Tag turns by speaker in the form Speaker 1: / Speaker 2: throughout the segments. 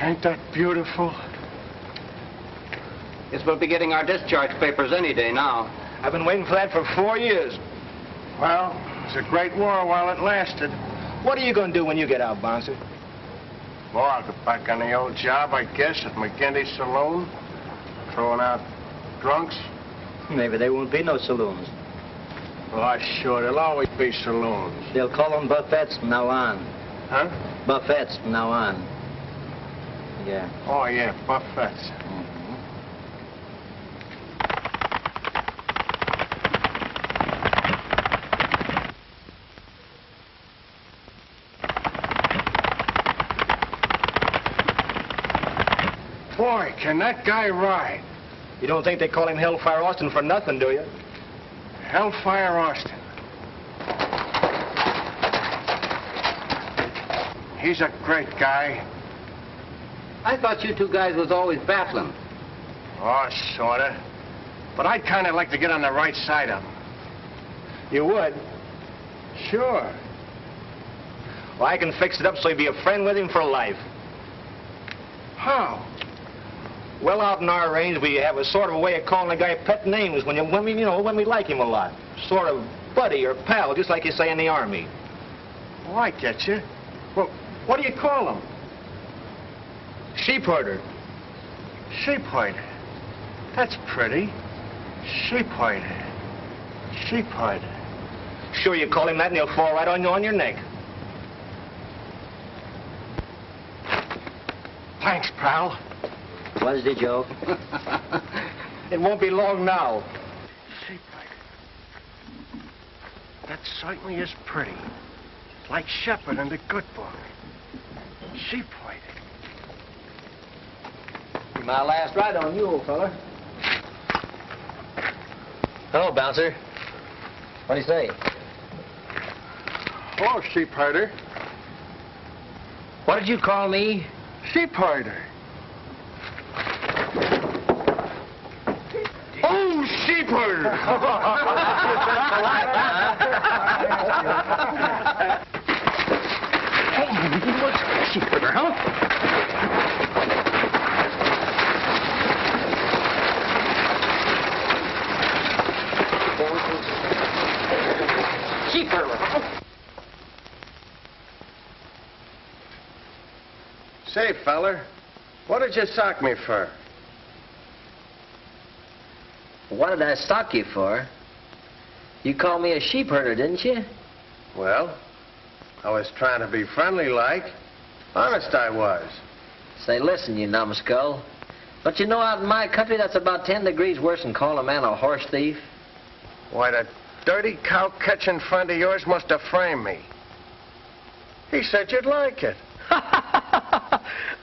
Speaker 1: Ain't that beautiful?
Speaker 2: Guess we'll be getting our discharge papers any day now.
Speaker 3: I've been waiting for that for 4 years.
Speaker 1: Well, it's a great war while it lasted.
Speaker 3: What are you going to do when you get out, Bouncer?
Speaker 1: Well, I'll get back on the old job, I guess, at McGinty's saloon. Throwing out drunks.
Speaker 3: Maybe there won't be no saloons.
Speaker 1: Why, sure, there'll always be saloons.
Speaker 3: They'll call them buffets from now on.
Speaker 1: Huh?
Speaker 3: Buffets from now on. Yeah.
Speaker 1: Oh, yeah, buffets. Boy, can that guy ride.
Speaker 3: You don't think they call him Hellfire Austin for nothing, do you?
Speaker 1: Hellfire Austin. He's a great guy.
Speaker 2: I thought you two guys was always battling.
Speaker 1: Oh, sorta. But I'd kind of like to get on the right side of him.
Speaker 3: You would?
Speaker 1: Sure.
Speaker 3: Well, I can fix it up so you'll be a friend with him for life.
Speaker 1: How?
Speaker 3: Well, out in our range, we have a sort of a way of calling a guy pet names when we like him a lot. Sort of buddy or pal, just like you say in the Army.
Speaker 1: Oh, I get you. Well, what do you call him?
Speaker 3: Sheep herder.
Speaker 1: Sheep herder. That's pretty. Sheep herder. Sheep herder.
Speaker 3: Sure, you call him that and he'll fall right on your neck.
Speaker 1: Thanks, pal.
Speaker 3: Was it, Joe? It won't be long now.
Speaker 1: Sheep herder. That certainly is pretty. Like Shepherd in the good book. Sheep herder.
Speaker 3: Be my last ride on you, old fella. Hello, Bouncer. What do you say?
Speaker 1: Oh, sheep herder.
Speaker 3: What did you call me?
Speaker 1: Sheep herder.
Speaker 3: Oh, sheep herder! Oh, what's sheep herder, huh? Sheep herder, huh?
Speaker 1: Say, feller, what did you sock me for?
Speaker 4: What did I stock you for? You called me a sheep herder, didn't you?
Speaker 1: Well, I was trying to be friendly like. Honest I was.
Speaker 4: Say, listen, you numbskull. But you know out in my country that's about 10 degrees worse than calling a man a horse thief?
Speaker 1: Why, that dirty cow-catching friend of yours must have framed me. He said you'd like it.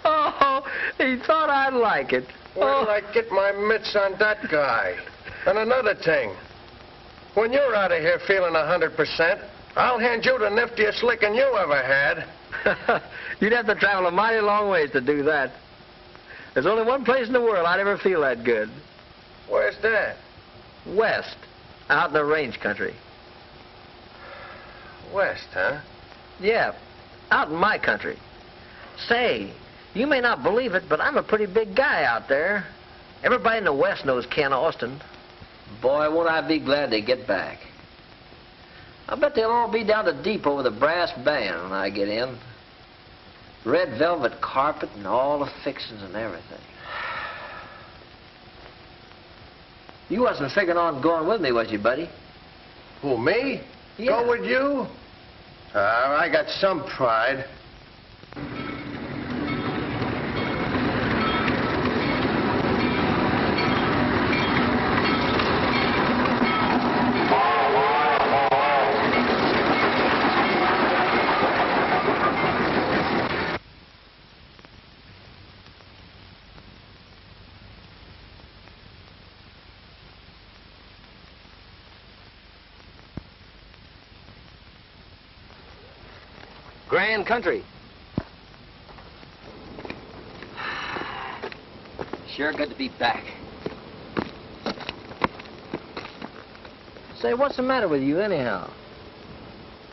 Speaker 4: Oh, he thought I'd like it.
Speaker 1: Where did I get my mitts on that guy? And another thing, when you're out of here feeling 100%, I'll hand you the niftiest licking you ever had.
Speaker 4: You'd have to travel a mighty long ways to do that. There's only one place in the world I'd ever feel that good.
Speaker 1: Where's that?
Speaker 4: West, out in the range country.
Speaker 1: West, huh?
Speaker 4: Yeah, out in my country. Say, you may not believe it, but I'm a pretty big guy out there. Everybody in the West knows Ken Austin. Boy, won't I be glad to get back. I bet they'll all be down to deep over the brass band when I get in. Red velvet carpet and all the fixings and everything. You wasn't figuring on going with me, was you, buddy?
Speaker 1: Who, me?
Speaker 4: Yeah.
Speaker 1: Go with you? I got some pride.
Speaker 4: Grand country. Sure good to be back. Say, what's the matter with you anyhow?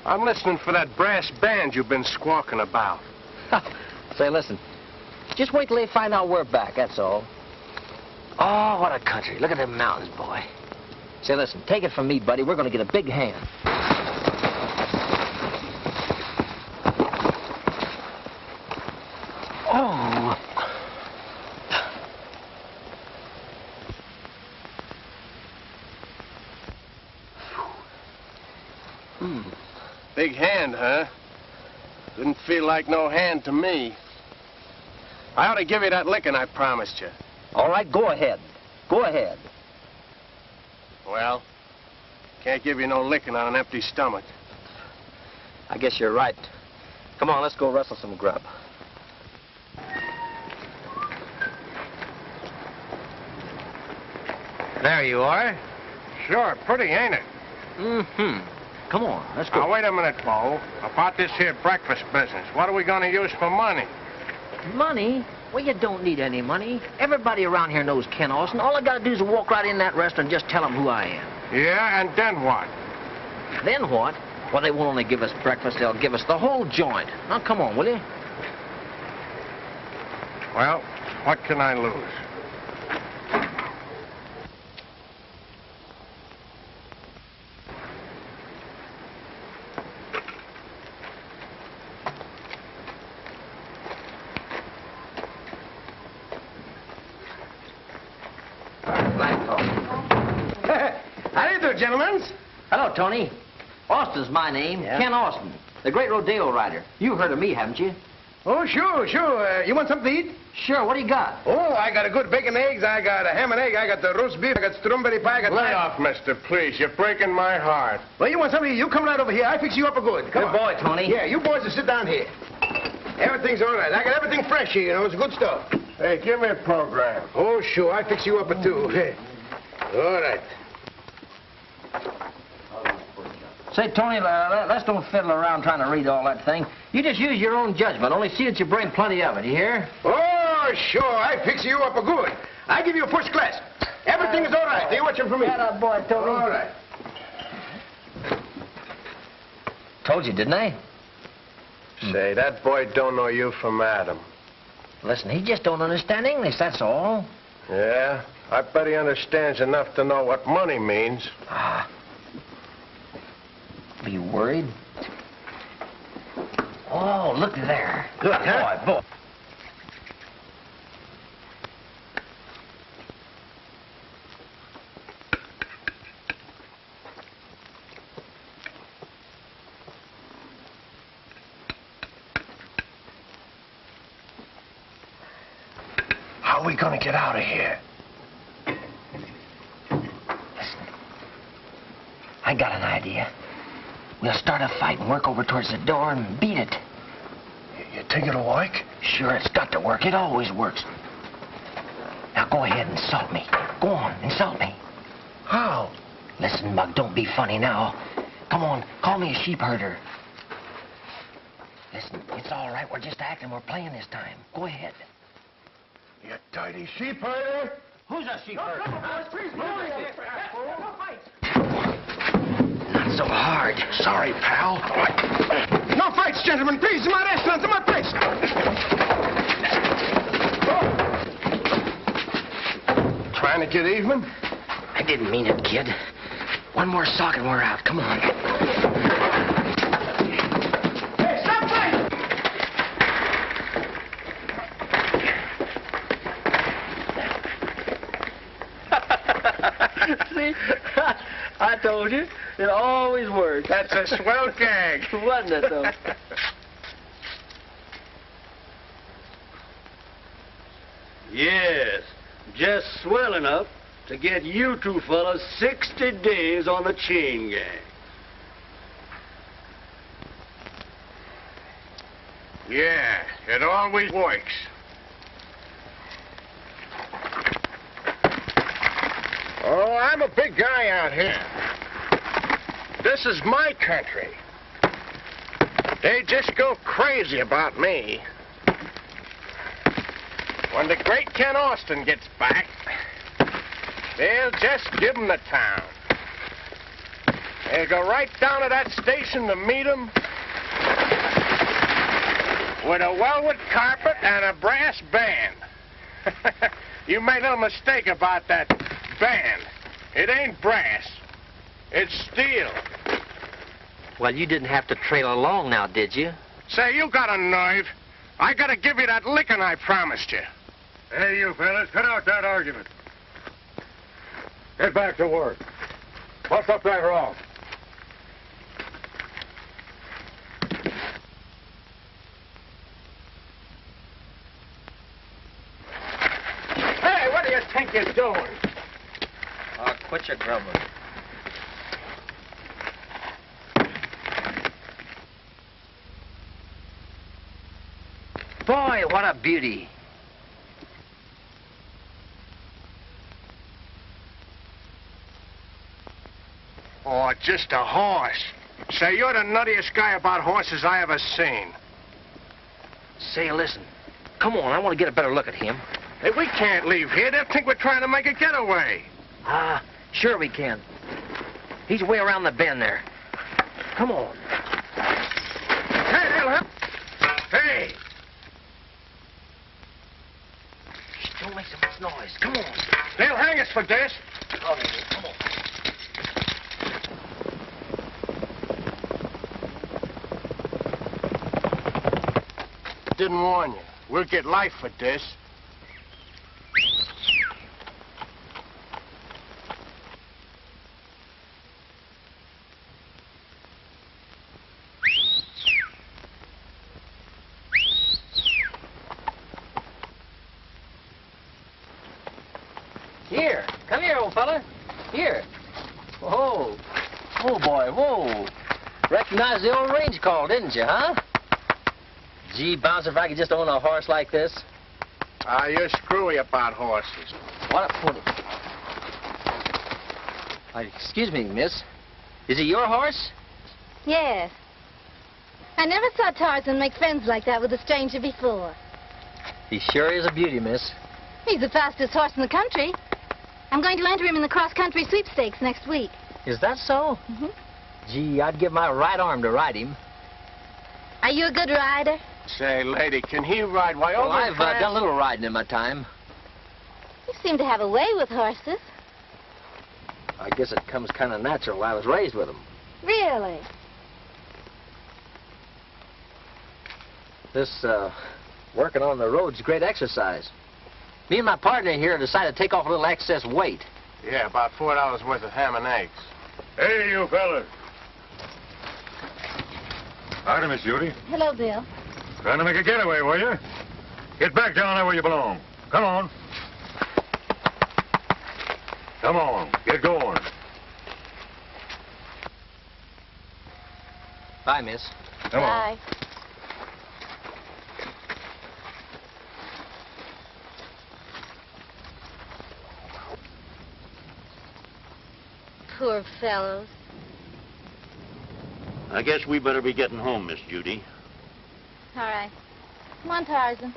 Speaker 1: I'm listening for that brass band you've been squawking about.
Speaker 4: Say, listen. Just wait till they find out we're back, that's all. Oh, what a country. Look at them mountains, boy. Say, listen, take it from me, buddy. We're going to get a big hand. Oh.
Speaker 1: Big hand, huh? Didn't feel like no hand to me. I ought to give you that licking I promised you.
Speaker 4: All right, go ahead. Go ahead.
Speaker 1: Well, can't give you no licking on an empty stomach.
Speaker 4: I guess you're right. Come on, let's go rustle some grub. There you are.
Speaker 1: Sure, pretty, ain't it?
Speaker 4: Mm-hmm. Come on, let's go.
Speaker 1: Now, wait a minute, Bo. About this here breakfast business, what are we going to use for money?
Speaker 4: Money? Well, you don't need any money. Everybody around here knows Ken Austin. All I got to do is walk right in that restaurant and just tell them who I am.
Speaker 1: Yeah, and then what?
Speaker 4: Then what? Well, they won't only give us breakfast, they'll give us the whole joint. Now, come on, will you?
Speaker 1: Well, what can I lose?
Speaker 2: How do you do, gentlemen?
Speaker 4: Hello, Tony. Austin's my name.
Speaker 2: Yeah?
Speaker 4: Ken Austin, the great rodeo rider. You've heard of me, haven't you?
Speaker 2: Oh, sure. You want something to eat?
Speaker 4: Sure, what do you got?
Speaker 2: Oh, I got a good bacon eggs. I got a ham and egg. I got the roast beef. I got strawberry pie. I got...
Speaker 1: Lay off, mister, please. You're breaking my heart.
Speaker 2: Well, you want something? You come right over here. I fix you up a good. Come
Speaker 4: Good
Speaker 2: on.
Speaker 4: boy, Tony.
Speaker 2: Yeah, you boys will sit down here. Everything's all right. I got everything fresh here, you know. It's good stuff.
Speaker 1: Hey, give me a program.
Speaker 2: Oh, sure. I fix you up a two. All right.
Speaker 4: Say, Tony, let's don't fiddle around trying to read all that thing. You just use your own judgment. Only see that you bring plenty of it, you hear?
Speaker 2: Oh, sure. I fix you up a good. I give you a first class. Everything is all right. You watch him for me.
Speaker 4: That boy, Tony.
Speaker 2: All right.
Speaker 4: Told you, didn't I?
Speaker 1: Say, that boy don't know you from Adam.
Speaker 4: Listen, he just don't understand English, that's all.
Speaker 1: Yeah? I bet he understands enough to know what money means.
Speaker 4: Ah. Are you worried? Oh, look there. Good,
Speaker 2: huh?
Speaker 4: boy.
Speaker 1: How are we gonna get out of here?
Speaker 4: Listen, I got an idea. We'll start a fight and work over towards the door and beat it.
Speaker 1: You think it'll work?
Speaker 4: Sure, it's got to work. It always works. Now go ahead and insult me. Go on, insult me.
Speaker 1: How?
Speaker 4: Listen, Mug, don't be funny now. Come on, call me a sheep herder. Listen, it's all right. We're just acting. We're playing this time. Go ahead.
Speaker 1: You dirty sheep herder?
Speaker 4: Who's a sheep herder?
Speaker 2: Please,
Speaker 4: Not so hard.
Speaker 1: Sorry, pal.
Speaker 2: no fights, gentlemen. Please, to my restaurant, to my place.
Speaker 1: Trying to get even?
Speaker 4: I didn't mean it, kid. One more sock and we're out. Come on.
Speaker 2: Hey, stop fighting!
Speaker 4: See? I told you. It always works.
Speaker 1: That's a swell gag.
Speaker 4: Wasn't it, though?
Speaker 5: Yes, just swell enough to get you two fellas 60 days on the chain gang.
Speaker 1: Yeah, it always works. Oh, I'm a big guy out here. This is my country. They just go crazy about me. When the great Ken Austin gets back, they'll just give him the town. They'll go right down to that station to meet him with a velvet carpet and a brass band. You made a little mistake about that band. It ain't brass. It's steel.
Speaker 4: Well, you didn't have to trail along now, did you?
Speaker 1: Say, you got a nerve. I gotta give you that licking I promised you.
Speaker 6: Hey, you fellas, cut out that argument. Get back to work. Bust up that rock.
Speaker 2: Hey, what do you think you're doing?
Speaker 4: Oh, quit your grumbling. Boy, what a beauty.
Speaker 1: Oh, just a horse. Say, you're the nuttiest guy about horses I ever seen.
Speaker 4: Say, listen. Come on, I want to get a better look at him.
Speaker 1: Hey, we can't leave here. They'll think we're trying to make a getaway.
Speaker 4: Ah, sure we can. He's way around the bend there. Come on.
Speaker 1: Hey, they'll help. Hey!
Speaker 4: Shh, don't make so much noise. Come on.
Speaker 1: They'll hang us for this.
Speaker 4: Oh, come on.
Speaker 1: Didn't warn you. We'll get life for this.
Speaker 4: Here. Come here, old fella. Here. Whoa. Oh, boy, whoa. Recognized the old range call, didn't you, huh? Gee, Bouncer, if I could just own a horse like this.
Speaker 1: Ah, you're screwy about horses.
Speaker 4: What a pony. Excuse me, miss. Is he your horse?
Speaker 7: Yes. I never saw Tarzan make friends like that with a stranger before.
Speaker 4: He sure is a beauty, miss.
Speaker 7: He's the fastest horse in the country. I'm going to enter him in the cross-country sweepstakes next week.
Speaker 4: Is that so?
Speaker 7: Mm-hmm.
Speaker 4: Gee, I'd give my right arm to ride him.
Speaker 7: Are you a good rider?
Speaker 1: Say, lady, can he ride? Why,
Speaker 4: Well,
Speaker 1: over
Speaker 4: I've done a little riding in my time.
Speaker 7: You seem to have a way with horses.
Speaker 4: I guess it comes kind of natural. I was raised with them.
Speaker 7: Really?
Speaker 4: This, working on the road's great exercise. Me and my partner here decided to take off a little excess weight.
Speaker 1: Yeah, about $4 worth of ham and eggs.
Speaker 6: Hey, you fellas. Howdy, Miss Judy.
Speaker 7: Hello, Bill.
Speaker 6: Trying to make a getaway, were you? Get back down there where you belong. Come on. Come on, get going.
Speaker 4: Bye, miss.
Speaker 6: Come on.
Speaker 7: Bye. Poor fellows.
Speaker 5: I guess we better be getting home, Miss Judy.
Speaker 7: All right. Come on, Tarzan.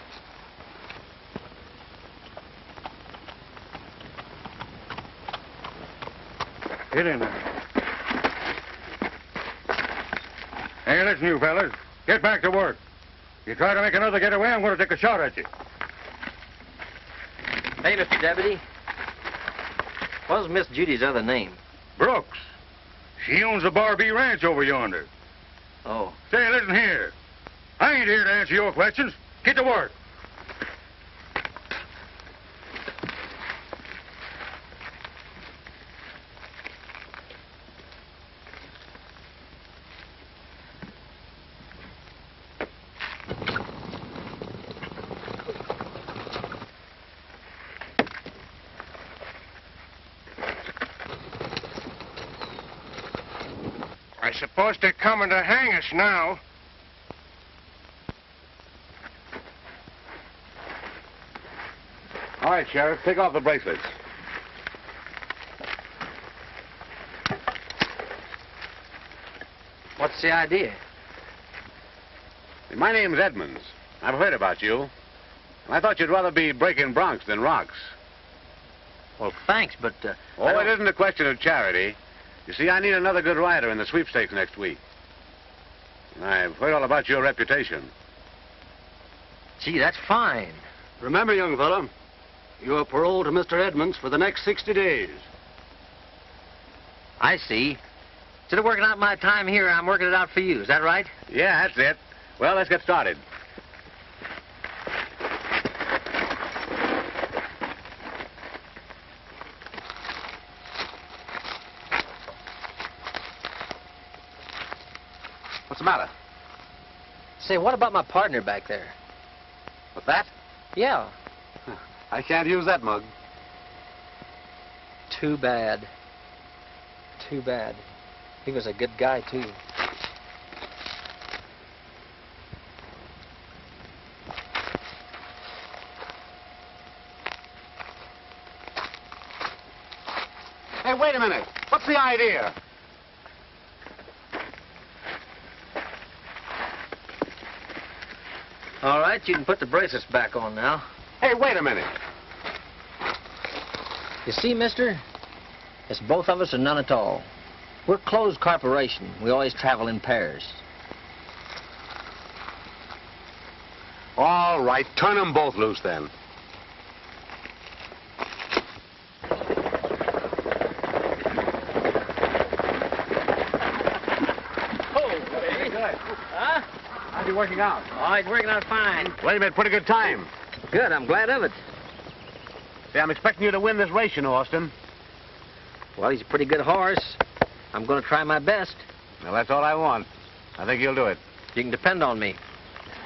Speaker 6: Get in there. Hey, listen, you fellas. Get back to work. You try to make another getaway, I'm going to take a shot at you.
Speaker 4: Hey, Mr. Deputy. What was Miss Judy's other name?
Speaker 6: Brooks. She owns the Barbie Ranch over yonder.
Speaker 4: Oh.
Speaker 6: Say, listen here. I ain't here to answer your questions. Get to work.
Speaker 1: I suppose they're coming to hang us now.
Speaker 6: All right, Sheriff, take off the bracelets.
Speaker 4: What's the idea?
Speaker 6: My name's Edmonds. I've heard about you. And I thought you'd rather be breaking broncs than rocks.
Speaker 4: Well, thanks, but...
Speaker 6: Oh, it isn't a question of charity. You see, I need another good rider in the sweepstakes next week. And I've heard all about your reputation.
Speaker 4: Gee, that's fine.
Speaker 5: Remember, young fella, you're paroled to Mr. Edmonds for the next 60 days.
Speaker 4: I see. Instead of working out my time here, I'm working it out for you. Is that right?
Speaker 6: Yeah, that's it. Well, let's get started. What's the matter?
Speaker 4: Say, what about my partner back there?
Speaker 6: What's that?
Speaker 4: Yeah.
Speaker 6: I can't use that mug.
Speaker 4: Too bad. Too bad. He was a good guy, too.
Speaker 6: Hey, wait a minute. What's the idea?
Speaker 4: All right, you can put the bracelets back on now.
Speaker 6: Hey, wait a minute.
Speaker 4: You see, mister? It's both of us or none at all. We're a closed corporation. We always travel in pairs.
Speaker 6: All right, turn them both loose then.
Speaker 4: Huh?
Speaker 6: How's he working out?
Speaker 4: Oh, he's working out fine.
Speaker 6: Well, you made pretty good time.
Speaker 4: Good, I'm glad of it.
Speaker 6: See, I'm expecting you to win this race, you know, Austin.
Speaker 4: Well, he's a pretty good horse. I'm going to try my best.
Speaker 6: Well, that's all I want. I think you'll do it.
Speaker 4: You can depend on me.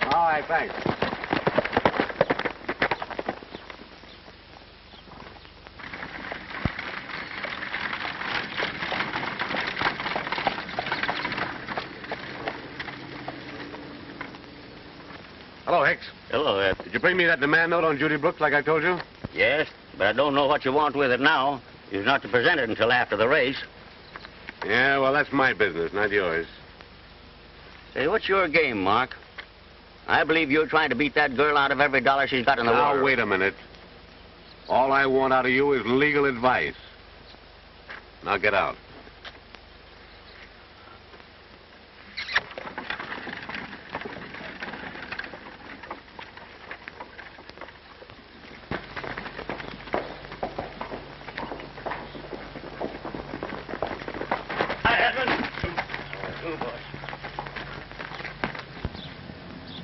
Speaker 6: All right, thanks. Hello, Hicks.
Speaker 8: Hello, Ed.
Speaker 6: Did you bring me that demand note on Judy Brooks like I told you?
Speaker 8: Yes, but I don't know what you want with it now. You're not to present it until after the race.
Speaker 6: Yeah, well, that's my business, not yours.
Speaker 8: Say, what's your game, Mark? I believe you're trying to beat that girl out of every dollar she's got in the
Speaker 6: Now,
Speaker 8: world.
Speaker 6: wait a minute. All I want out of you is legal advice. Now get out.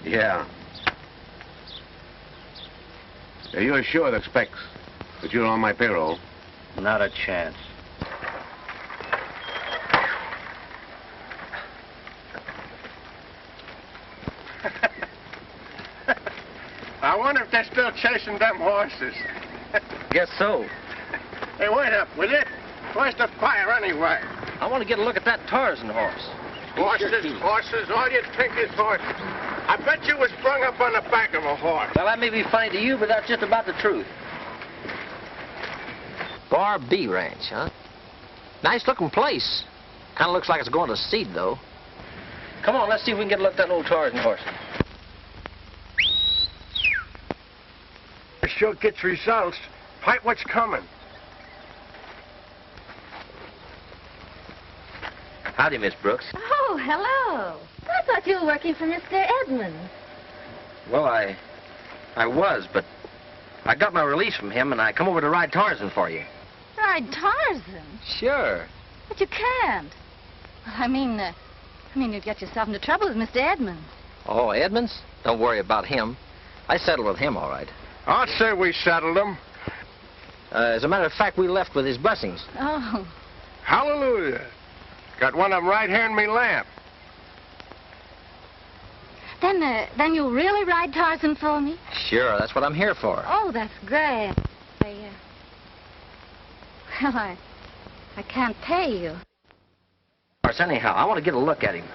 Speaker 6: Yeah. You're sure that Specs, that you're on my payroll?
Speaker 8: Not a chance.
Speaker 1: I wonder if they're still chasing them horses.
Speaker 4: Guess so.
Speaker 1: Hey, wait up, will you? Where's the fire anyway?
Speaker 4: I want to get a look at that Tarzan horse.
Speaker 1: Horses, all you'd think is horses. I bet you was sprung up on the back of a horse.
Speaker 4: Well, that may be funny to you, but that's just about the truth. Bar B Ranch, huh? Nice looking place. Kind of looks like it's going to seed, though. Come on, let's see if we can get a look at that old Tarzan horse.
Speaker 1: It sure gets results. Fight what's coming.
Speaker 4: Howdy, Miss Brooks.
Speaker 7: Oh, hello. I thought you were working for Mr. Edmonds.
Speaker 4: Well, I was, but I got my release from him, and I come over to ride Tarzan for you.
Speaker 7: Ride Tarzan?
Speaker 4: Sure.
Speaker 7: But you can't. Well, I mean, you'd get yourself into trouble with Mr. Edmonds.
Speaker 4: Oh, Edmonds? Don't worry about him. I settled with him, all right.
Speaker 1: I'd say we settled him.
Speaker 4: As a matter of fact, we left with his blessings.
Speaker 7: Oh.
Speaker 1: Hallelujah. Got one of them right here in me lamp.
Speaker 7: Then you'll really ride Tarzan for me?
Speaker 4: Sure, that's what I'm here for.
Speaker 7: Oh, that's great. Well, I can't pay you.
Speaker 4: Of course, anyhow, I want to get a look at him.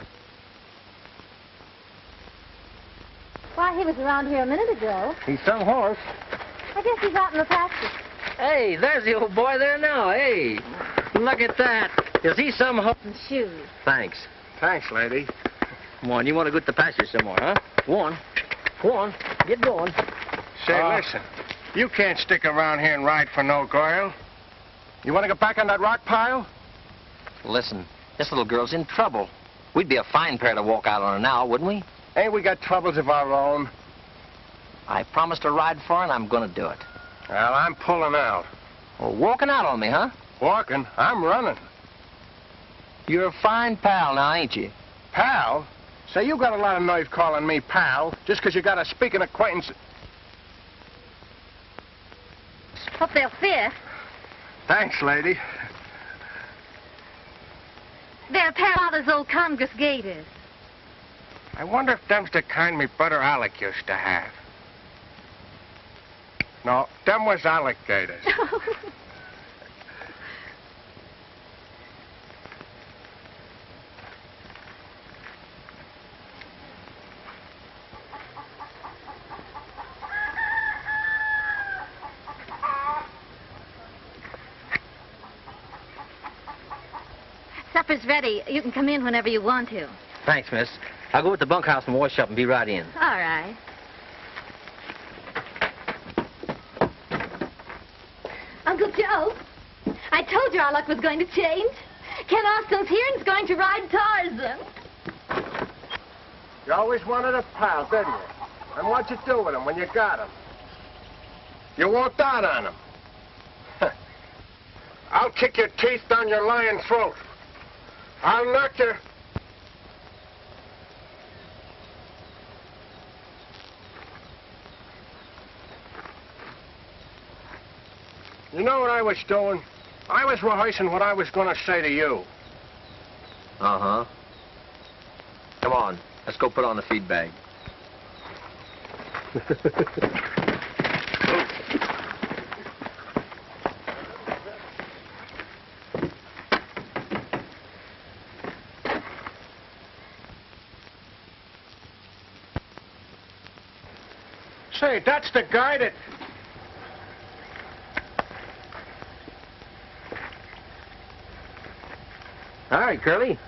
Speaker 7: Why, he was around here a minute ago.
Speaker 4: He's some horse.
Speaker 7: I guess he's out in the pasture.
Speaker 4: Hey, there's the old boy there now. Hey, look at that. Is he some horse?
Speaker 7: And shoes.
Speaker 4: Thanks.
Speaker 1: Thanks, lady.
Speaker 4: Come on, you want to go to the pasture somewhere, huh? Go on. Go on. Get going.
Speaker 1: Say, listen. You can't stick around here and ride for no girl. You want to get back on that rock pile?
Speaker 4: Listen, this little girl's in trouble. We'd be a fine pair to walk out on her now, wouldn't we?
Speaker 1: Ain't we got troubles of our own?
Speaker 4: I promised to ride for her, and I'm going to do it.
Speaker 1: Well, I'm pulling out.
Speaker 4: Well, walking out on me, huh?
Speaker 1: Walking? I'm running.
Speaker 4: You're a fine pal now, ain't you?
Speaker 1: Pal? Say, you got a lot of nerve calling me pal, just 'cause you got a speaking acquaintance.
Speaker 7: Hope they'll fit.
Speaker 1: Thanks, lady.
Speaker 7: They're Father's old Congress gaiters.
Speaker 1: I wonder if them's the kind me brother Alec used to have. No, them was alligators.
Speaker 7: Supper's ready. You can come in whenever you want to.
Speaker 4: Thanks, miss. I'll go to the bunkhouse and wash up and be right in.
Speaker 7: All right. Uncle Joe, I told you our luck was going to change. Ken Austin's here and is going to ride Tarzan.
Speaker 1: You always wanted a pal, didn't you? And what'd you do with him when you got him? You walked out on him. I'll kick your teeth down your lying throat. I'll knock your... You know what I was doing? I was rehearsing what I was going to say to you.
Speaker 4: Uh-huh. Come on. Let's go put on the feed bag.
Speaker 1: Say, that's the guy that...
Speaker 4: All right, Curly.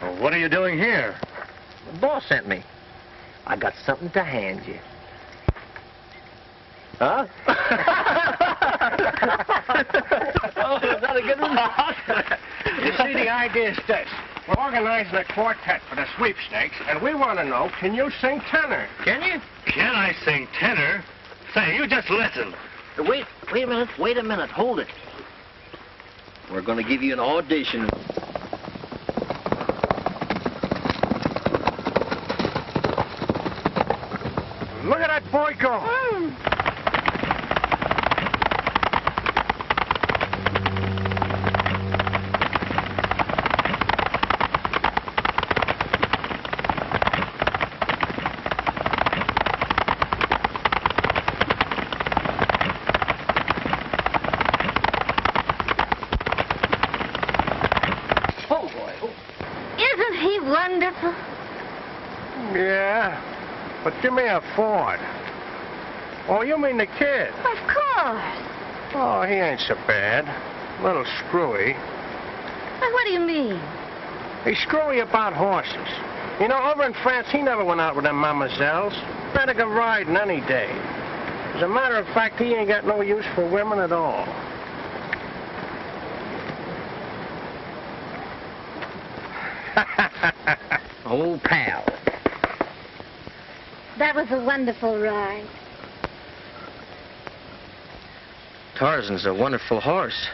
Speaker 1: Well, what are you doing here?
Speaker 4: The boss sent me. I got something to hand you. Huh?
Speaker 1: Oh, is that a good one? You see, the idea is this. We're organizing a quartet for the sweepstakes, and we want to know, can you sing tenor?
Speaker 4: Can you?
Speaker 5: Can I sing tenor? Say, you just listen.
Speaker 4: Wait a minute. Hold it. We're going to give you an audition.
Speaker 1: Look at that boy go.
Speaker 7: Isn't he wonderful?
Speaker 1: Yeah, but give me a Ford. Oh, you mean the kid?
Speaker 7: Of course.
Speaker 1: Oh, he ain't so bad. A little screwy.
Speaker 7: Well, what do you mean?
Speaker 1: He's screwy about horses. You know, over in France, he never went out with them mademoiselles. Better go riding any day. As a matter of fact, he ain't got no use for women at all.
Speaker 4: Old pal.
Speaker 7: That was a wonderful ride.
Speaker 4: Tarzan's a wonderful horse.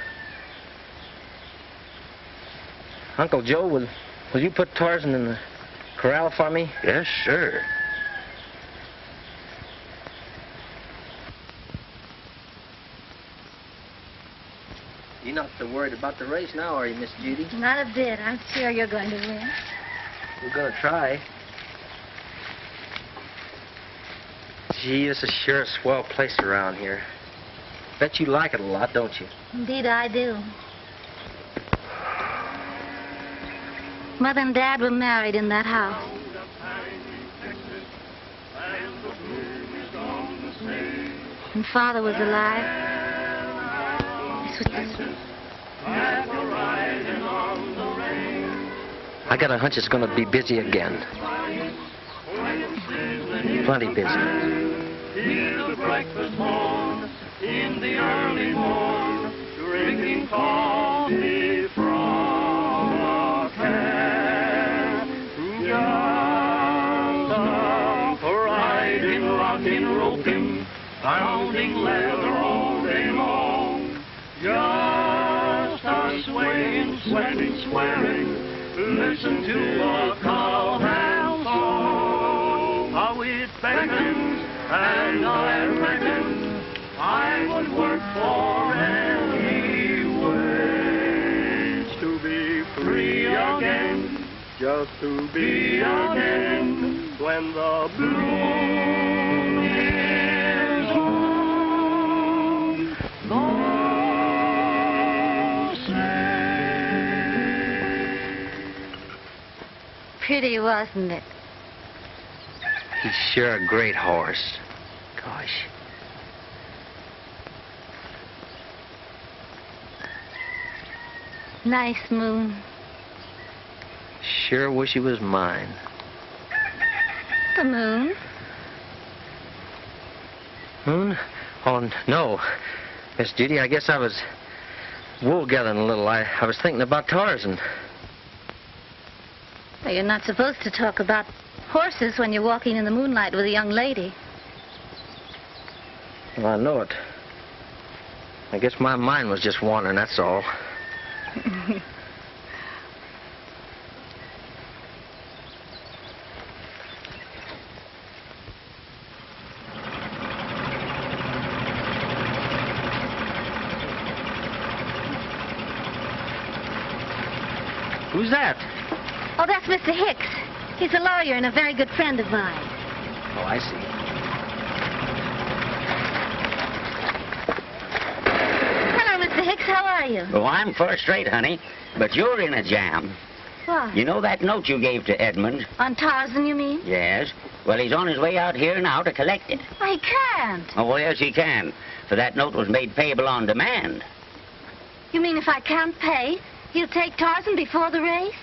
Speaker 4: Uncle Joe, will you put Tarzan in the corral for me?
Speaker 1: Yes, sir.
Speaker 4: You're not so worried about the race now, are you, Miss Judy?
Speaker 7: Not a bit. I'm sure you're going to win.
Speaker 4: We're going to try. Gee, this is sure a swell place around here. Bet you like it a lot, don't you?
Speaker 7: Indeed, I do. Mother and Dad were married in that house. And Father was alive. This was...
Speaker 4: I got a hunch it's going to be busy again. Plenty busy.
Speaker 9: Hear the breakfast horn in the early morn, drinking coffee from a can. Just a riding, rocking, roping, pounding leather all day long. Just a swaying, sweating, swearing, listen to a cowhand song. How it beckons, and I reckon I would work for any wage to be free again, just to be again when the bloom is on the sea.
Speaker 7: Pretty, wasn't it?
Speaker 4: He's sure a great horse. Gosh.
Speaker 7: Nice moon.
Speaker 4: Sure wish he was mine.
Speaker 7: The moon?
Speaker 4: Moon? Oh, no. Miss Judy, I guess I was wool gathering a little. I was thinking about Tarzan.
Speaker 7: Well, you're not supposed to talk about horses when you're walking in the moonlight with a young lady.
Speaker 4: Well, I know it. I guess my mind was just wandering, that's all. Who's that?
Speaker 7: Oh, that's Mr. Hicks. He's a lawyer and a very good friend of mine.
Speaker 4: Oh, I see.
Speaker 7: Hello, Mr. Hicks. How are you?
Speaker 8: Oh, I'm first rate, honey. But you're in a jam.
Speaker 7: What?
Speaker 8: You know that note you gave to Edmonds?
Speaker 7: On Tarzan, you mean?
Speaker 8: Yes. Well, he's on his way out here now to collect it.
Speaker 7: Well, he can't.
Speaker 8: Oh, well, yes, he can. For that note was made payable on demand.
Speaker 7: You mean if I can't pay, he'll take Tarzan before the race?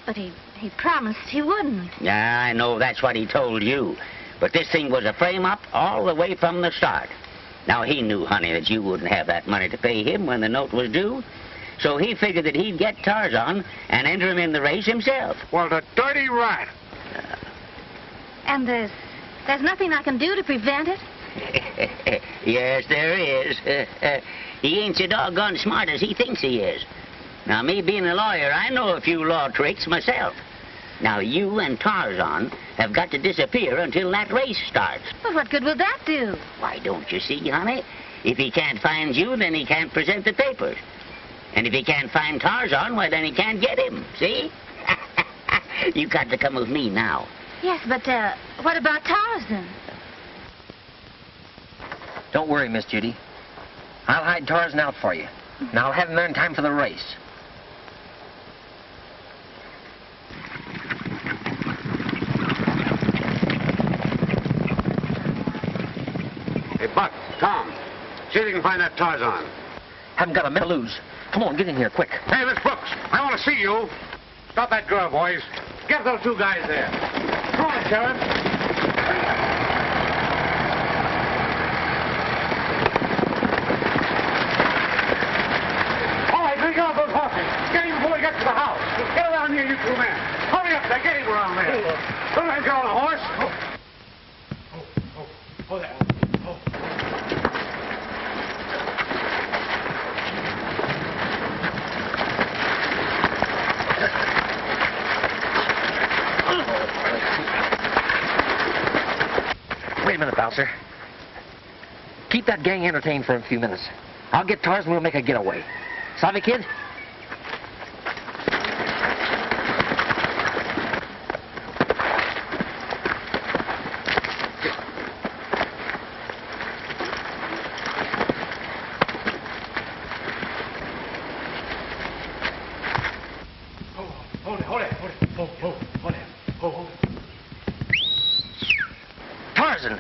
Speaker 7: But he promised he wouldn't.
Speaker 8: Yeah, I know that's what he told you. But this thing was a frame-up all the way from the start. Now, he knew, honey, that you wouldn't have that money to pay him when the note was due. So he figured that he'd get Tarzan and enter him in the race himself.
Speaker 2: Well, the dirty rat.
Speaker 7: And there's nothing I can do to prevent it?
Speaker 8: Yes, there is. He ain't so doggone smart as he thinks he is. Now, me being a lawyer, I know a few law tricks myself. Now, you and Tarzan have got to disappear until that race starts.
Speaker 7: But what good will that do?
Speaker 8: Why, don't you see, honey? If he can't find you, then he can't present the papers. And if he can't find Tarzan, why, then he can't get him. See? You got to come with me now.
Speaker 7: Yes, but what about Tarzan?
Speaker 4: Don't worry, Miss Judy. I'll hide Tarzan out for you. And I'll have him there in time for the race.
Speaker 6: Hey, Buck, Tom, see if you can find that Tarzan.
Speaker 4: Haven't got a minute to lose. Come on, get in here, quick.
Speaker 6: Hey, Miss Brooks, I want to see you. Stop that girl, boys. Get those two guys there. Come on, Sheriff. All right, bring out those horses. Get him before he gets to the house. Get around here, you two men. Hurry up there. Get him around there. Don't let him get on a horse. Oh, there.
Speaker 4: Wait a minute, Bouncer. Keep that gang entertained for a few minutes. I'll get Tarzan and we'll make a getaway. Savvy, kid?
Speaker 2: Hold it.
Speaker 4: Tarzan!